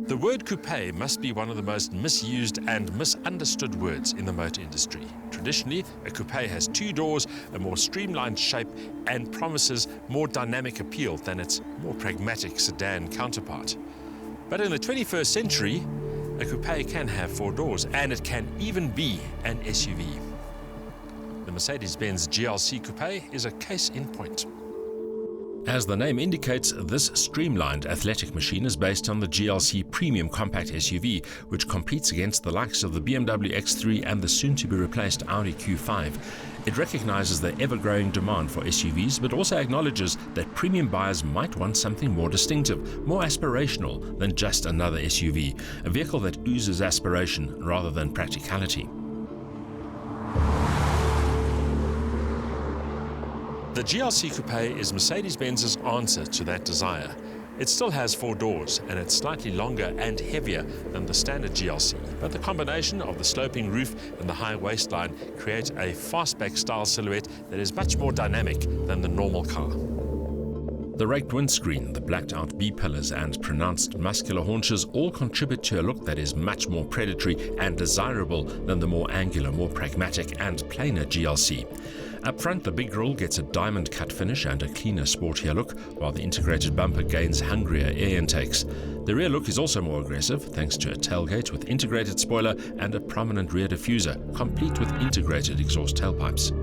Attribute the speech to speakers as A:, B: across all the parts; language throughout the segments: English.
A: The word coupé must be one of the most misused and misunderstood words in the motor industry. Traditionally, a coupé has two doors, a more streamlined shape, and promises more dynamic appeal than its more pragmatic sedan counterpart. But in the 21st century, a coupé can have four doors, and it can even be an SUV. The Mercedes-Benz GLC Coupé is a case in point. As the name indicates, this streamlined athletic machine is based on the GLC premium compact SUV, which competes against the likes of the BMW X3 and the soon-to-be-replaced Audi Q5. It recognizes the ever-growing demand for SUVs, but also acknowledges that premium buyers might want something more distinctive, more aspirational than just another SUV, a vehicle that oozes aspiration rather than practicality. The GLC Coupé is Mercedes-Benz's answer to that desire. It still has four doors, and it's slightly longer and heavier than the standard GLC, but the combination of the sloping roof and the high waistline create a fastback style silhouette that is much more dynamic than the normal car. The raked windscreen, the blacked out B-pillars and pronounced muscular haunches all contribute to a look that is much more predatory and desirable than the more angular, more pragmatic and plainer GLC. Up front, the big grille gets a diamond cut finish and a cleaner, sportier look, while the integrated bumper gains hungrier air intakes. The rear look is also more aggressive, thanks to a tailgate with integrated spoiler and a prominent rear diffuser, complete with integrated exhaust tailpipes.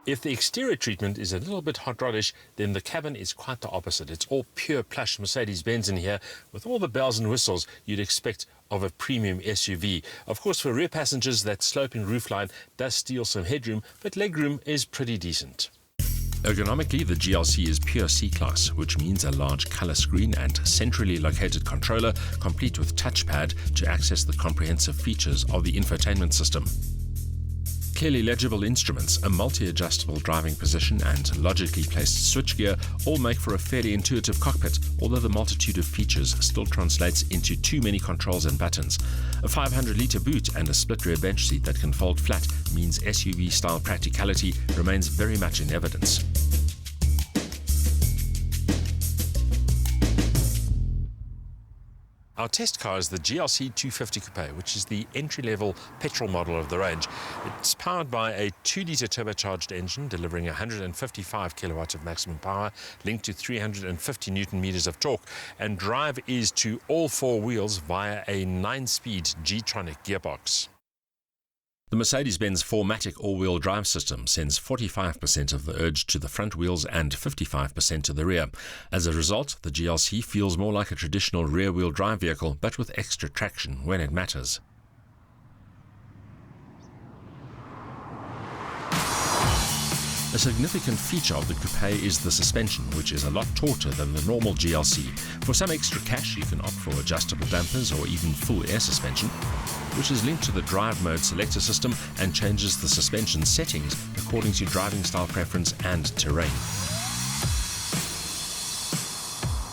A: If the exterior treatment is a little bit hot roddish, then the cabin is quite the opposite. It's all pure plush Mercedes-Benz in here, with all the bells and whistles you'd expect of a premium SUV. Of course, for rear passengers, that sloping roofline does steal some headroom, but legroom is pretty decent. Ergonomically, the GLC is pure C-Class, which means a large color screen and centrally located controller, complete with touchpad to access the comprehensive features of the infotainment system. Clearly legible instruments, a multi-adjustable driving position and logically placed switchgear all make for a fairly intuitive cockpit, although the multitude of features still translates into too many controls and buttons. A 500-litre boot and a split rear bench seat that can fold flat means SUV-style practicality remains very much in evidence. Our test car is the GLC250 Coupé, which is the entry-level petrol model of the range. It's powered by a 2-litre turbocharged engine delivering 155 kilowatts of maximum power, linked to 350 newton-meters of torque, and drive is to all four wheels via a 9-speed G-tronic gearbox. The Mercedes-Benz 4MATIC all-wheel drive system sends 45% of the urge to the front wheels and 55% to the rear. As a result, the GLC feels more like a traditional rear-wheel drive vehicle, but with extra traction when it matters. A significant feature of the Coupé is the suspension, which is a lot tauter than the normal GLC. For some extra cash, you can opt for adjustable dampers or even full air suspension, which is linked to the drive mode selector system and changes the suspension settings according to driving style preference and terrain.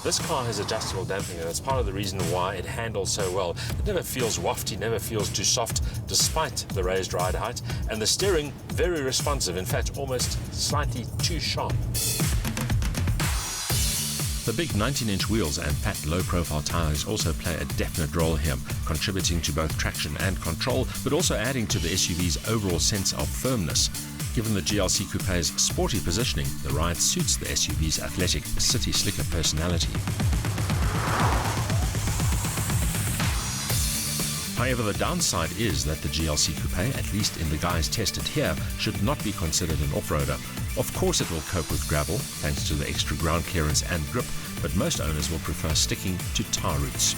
A: This car has adjustable damping, and it's part of the reason why it handles so well. It never feels wafty, never feels too soft, despite the raised ride height, and the steering very responsive, in fact almost slightly too sharp. The big 19-inch wheels and fat low-profile tyres also play a definite role here, contributing to both traction and control, but also adding to the SUV's overall sense of firmness. Given the GLC Coupé's sporty positioning, the ride suits the SUV's athletic, city slicker personality. However, the downside is that the GLC Coupé, at least in the guise tested here, should not be considered an off-roader. Of course it will cope with gravel, thanks to the extra ground clearance and grip, but most owners will prefer sticking to tar routes.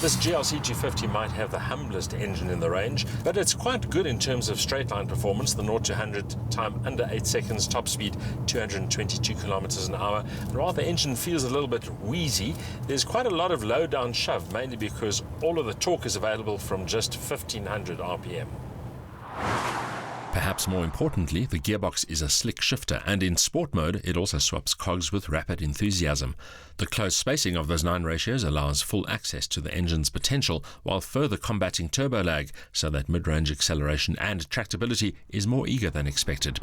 A: This GLC250 might have the humblest engine in the range, but it's quite good in terms of straight line performance. The 0 to 100 time under 8 seconds, top speed 222 kilometers an hour. And while the engine feels a little bit wheezy, there's quite a lot of low down shove, mainly because all of the torque is available from just 1500 RPM. Perhaps more importantly, the gearbox is a slick shifter, and in sport mode it also swaps cogs with rapid enthusiasm. The close spacing of those 9 ratios allows full access to the engine's potential while further combating turbo lag, so that mid-range acceleration and tractability is more eager than expected.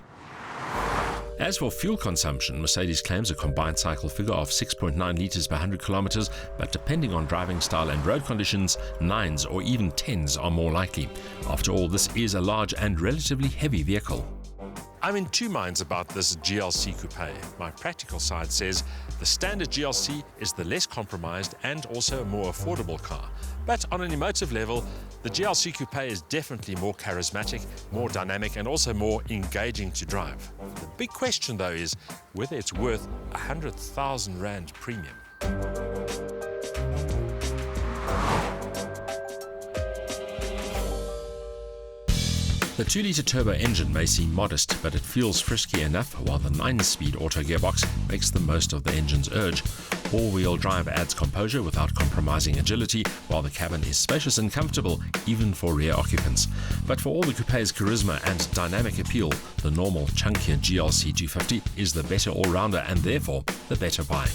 A: As for fuel consumption, Mercedes claims a combined cycle figure of 6.9 litres per 100 kilometres, but depending on driving style and road conditions, 9s or even 10s are more likely. After all, this is a large and relatively heavy vehicle. I'm in two minds about this GLC Coupé. My practical side says the standard GLC is the less compromised and also a more affordable car. But on an emotive level, the GLC Coupé is definitely more charismatic, more dynamic, and also more engaging to drive. The big question, though, is whether it's worth 100,000 Rand premium. The 2-litre turbo engine may seem modest, but it feels frisky enough, while the 9-speed auto gearbox makes the most of the engine's urge. All-wheel drive adds composure without compromising agility, while the cabin is spacious and comfortable, even for rear occupants. But for all the Coupé's charisma and dynamic appeal, the normal, chunkier GLC250 is the better all-rounder and therefore the better buy.